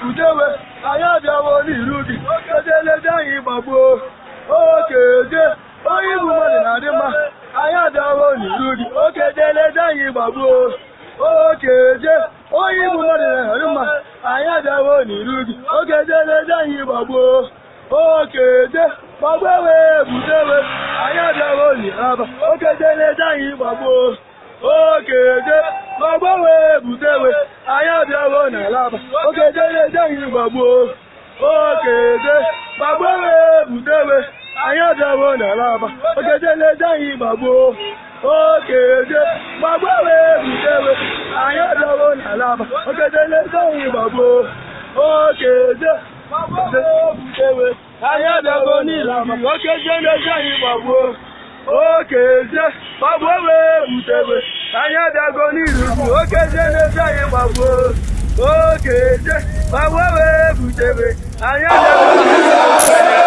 butewe anyị abịawo n'iru gị okejelede anyị gbagbuo okeje onye igbu mmadụ na-adị mma anyị abịawo n'iru gị okejelede anyị gbagbuo okeje onye igbu mmadụ na-adị mma anyị abịawo n'iru gị okejelede anyị gbagbuo okeje gbagbewe butewe anyị abịawo n'aba okejelede anyị gbagbuo okeje gbagbewe butewe anyị abịawo n'alaba okejelede anyị gbagbuo okeje gbagbewe butewe anyị abịawo n'alaba okejelede anyị gbagbuo okeje gbagbewe butewe anyị abịawo n'alaba okejelede anyị gbagbuo okeje butewe anyị abịawo n'ilaba okejelede anyị gbagbuo okeje gbagbewe butewe anyị abịago n'iru gị okejelede anyị gbagbuo okeje gbagbewe butewe anyị abịago